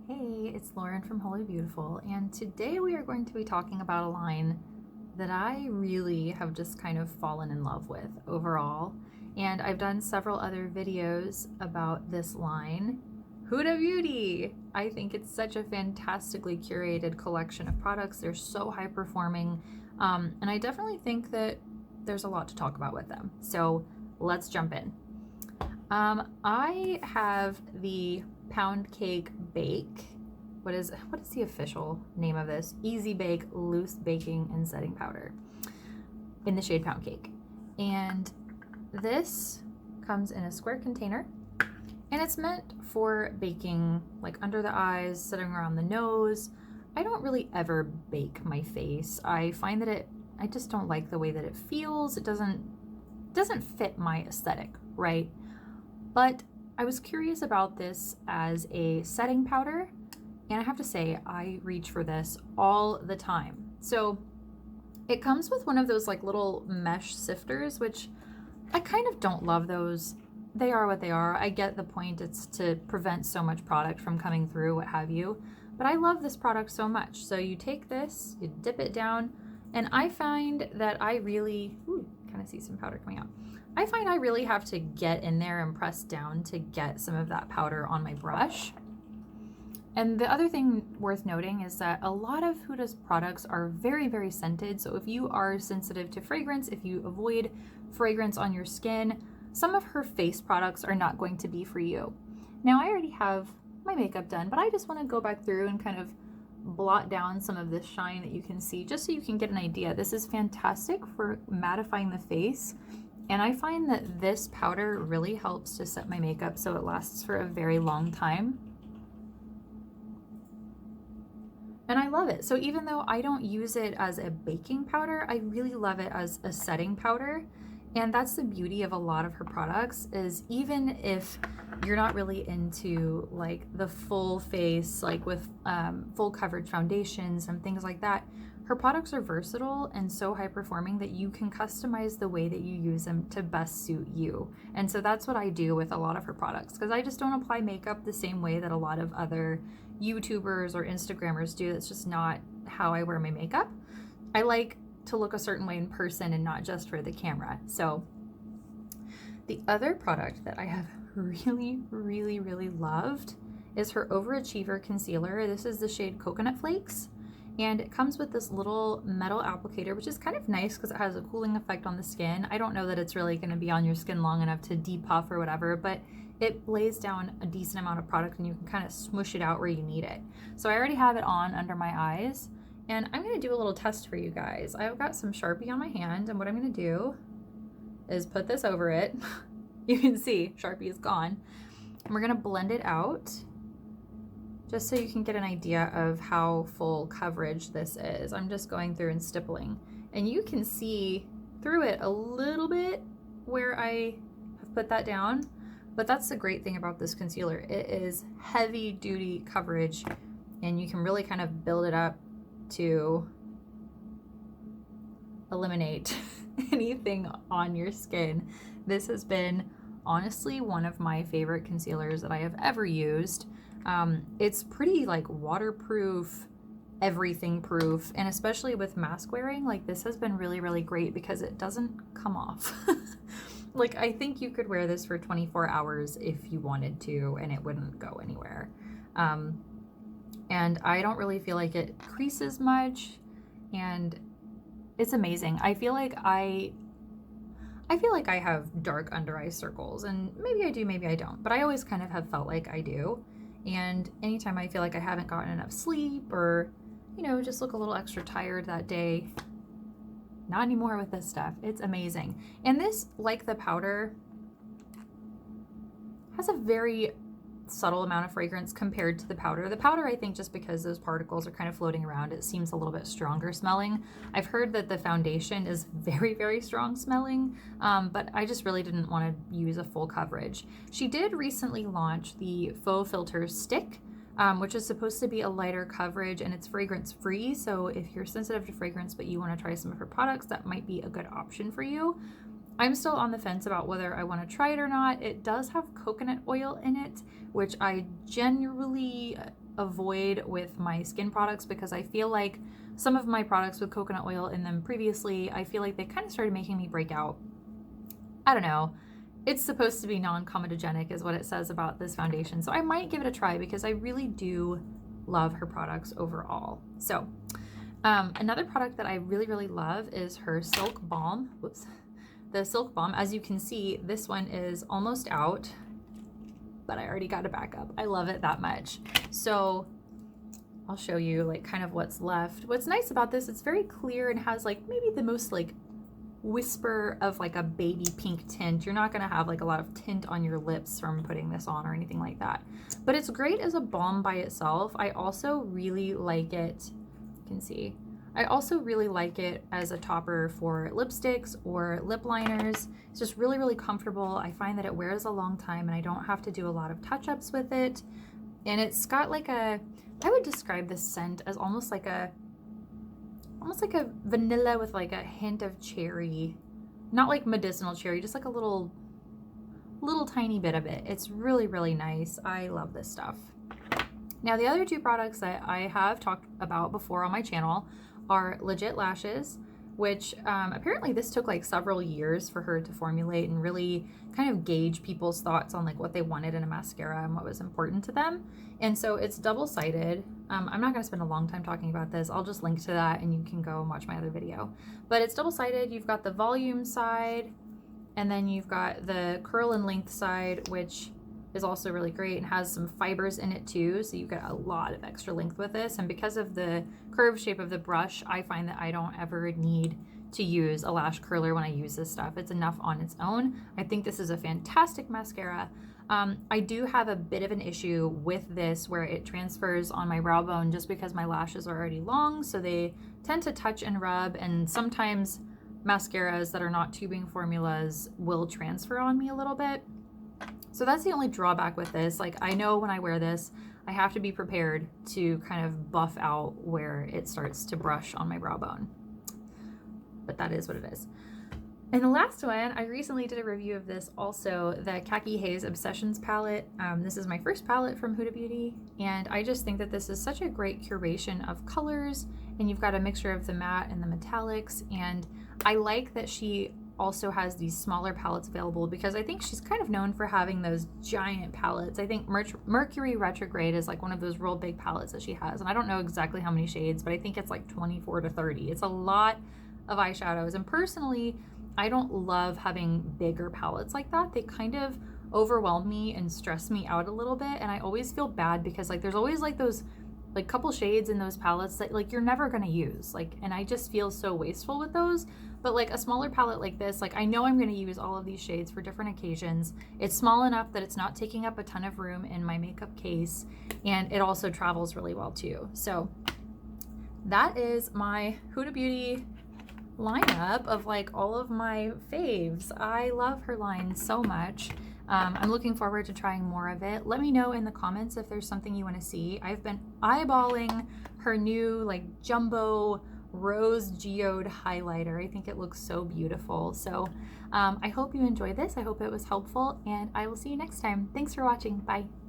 Hey, it's Lauren from Huda Beautiful, and today we are going to be talking about a line that I really have just kind of fallen in love with overall. And I've done several other videos about this line, Huda Beauty. I think it's such a fantastically curated collection of products. They're so high performing, and I definitely think that there's a lot to talk about with them. So let's jump in. I have the Pound Cake Bake. What is the official name of this? Easy Bake Loose Baking and Setting Powder in the shade Pound Cake. And this comes in a square container, and it's meant for baking like under the eyes, sitting around the nose. I don't really ever bake my face. I find that I just don't like the way that it feels. It doesn't fit my aesthetic, right? But I was curious about this as a setting powder, and I have to say I reach for this all the time. So it comes with one of those like little mesh sifters, which I kind of don't love those. They are what they are. I get the point. It's to prevent so much product from coming through, what have you. But I love this product so much. So you take this, you dip it down, and I find that I really, kind of see some powder coming out. I find I really have to get in there and press down to get some of that powder on my brush. And the other thing worth noting is that a lot of Huda's products are very, very scented. So if you are sensitive to fragrance, if you avoid fragrance on your skin, some of her face products are not going to be for you. Now, I already have my makeup done, but I just want to go back through and kind of blot down some of this shine that you can see, just so you can get an idea. This is fantastic for mattifying the face. And I find that this powder really helps to set my makeup so it lasts for a very long time. And I love it. So even though I don't use it as a baking powder, I really love it as a setting powder. And that's the beauty of a lot of her products, is even if you're not really into like the full face, like with full coverage foundations and things like that, her products are versatile and so high performing that you can customize the way that you use them to best suit you. And so that's what I do with a lot of her products, because I just don't apply makeup the same way that a lot of other YouTubers or Instagrammers do. That's just not how I wear my makeup. I like to look a certain way in person and not just for the camera. So the other product that I have really, really, really loved is her Overachiever concealer. This is the shade Coconut Flakes. And it comes with this little metal applicator, which is kind of nice because it has a cooling effect on the skin. I don't know that it's really going to be on your skin long enough to depuff or whatever, but it lays down a decent amount of product and you can kind of smush it out where you need it. So I already have it on under my eyes, and I'm going to do a little test for you guys. I've got some Sharpie on my hand, and what I'm going to do is put this over it. You can see Sharpie is gone. And we're going to blend it out, just so you can get an idea of how full coverage this is. I'm just going through and stippling, and you can see through it a little bit where I have put that down, but that's the great thing about this concealer. It is heavy duty coverage, and you can really kind of build it up to eliminate anything on your skin. This has been honestly one of my favorite concealers that I have ever used. It's pretty like waterproof, everything proof, and especially with mask wearing, like this has been really, really great because it doesn't come off. Like I think you could wear this for 24 hours if you wanted to, and it wouldn't go anywhere. And I don't really feel like it creases much, and it's amazing. I feel like I have dark under eye circles, and maybe I do, maybe I don't, but I always kind of have felt like I do. And anytime I feel like I haven't gotten enough sleep, or, you know, just look a little extra tired that day, not anymore with this stuff. It's amazing. And this, like the powder, has a very subtle amount of fragrance compared to the powder. The powder, I think, just because those particles are kind of floating around, it seems a little bit stronger smelling. I've heard that the foundation is very, very strong smelling, but I just really didn't want to use a full coverage. She did recently launch the Faux Filter Stick, which is supposed to be a lighter coverage, and it's fragrance free. So if you're sensitive to fragrance but you want to try some of her products, that might be a good option for you. I'm still on the fence about whether I want to try it or not. It does have coconut oil in it, which I generally avoid with my skin products because I feel like some of my products with coconut oil in them previously, I feel like they kind of started making me break out. I don't know. It's supposed to be non-comedogenic is what it says about this foundation. So I might give it a try because I really do love her products overall. So another product that I really, really love is her Silk Balm. Whoops. The Silk Balm. As you can see, this one is almost out, but I already got it back up. I love it that much. So I'll show you like kind of what's left. What's nice about this, it's very clear and has like maybe the most like whisper of like a baby pink tint. You're not going to have like a lot of tint on your lips from putting this on or anything like that, but it's great as a balm by itself. I also really like it, you can see, I also really like it as a topper for lipsticks or lip liners. It's just really, really comfortable. I find that it wears a long time and I don't have to do a lot of touch-ups with it. And it's got like a, I would describe this scent as almost like a vanilla with like a hint of cherry, not like medicinal cherry, just like a little tiny bit of it. It's really, really nice. I love this stuff. Now the other two products that I have talked about before on my channel are Legit Lashes, which apparently this took like several years for her to formulate and really kind of gauge people's thoughts on like what they wanted in a mascara and what was important to them. And so it's double-sided. I'm not going to spend a long time talking about this. I'll just link to that and you can go and watch my other video. But it's double-sided. You've got the volume side and then you've got the curl and length side, which is also really great and has some fibers in it too. So you get a lot of extra length with this. And because of the curved shape of the brush, I find that I don't ever need to use a lash curler when I use this stuff. It's enough on its own. I think this is a fantastic mascara. I do have a bit of an issue with this where it transfers on my brow bone just because my lashes are already long. So they tend to touch and rub, and sometimes mascaras that are not tubing formulas will transfer on me a little bit. So that's the only drawback with this. Like, I know when I wear this, I have to be prepared to kind of buff out where it starts to brush on my brow bone. But that is what it is. And the last one, I recently did a review of this also, the Khaki Haze Obsessions palette. This is my first palette from Huda Beauty, and I just think that this is such a great curation of colors, and you've got a mixture of the matte and the metallics, and I like that she also has these smaller palettes available because I think she's kind of known for having those giant palettes. I think Mercury Retrograde is like one of those real big palettes that she has, and I don't know exactly how many shades, but I think it's like 24 to 30. It's a lot of eyeshadows, and personally, I don't love having bigger palettes like that. They kind of overwhelm me and stress me out a little bit, and I always feel bad because like there's always like those like couple shades in those palettes that like you're never gonna use, like, and I just feel so wasteful with those. But like a smaller palette like this, like I know I'm gonna use all of these shades for different occasions. It's small enough that it's not taking up a ton of room in my makeup case, and it also travels really well too. So that is my Huda Beauty lineup of like all of my faves. I love her line so much. I'm looking forward to trying more of it. Let me know in the comments if there's something you want to see. I've been eyeballing her new like jumbo rose geode highlighter. I think it looks so beautiful. So I hope you enjoyed this. I hope it was helpful, and I will see you next time. Thanks for watching. Bye.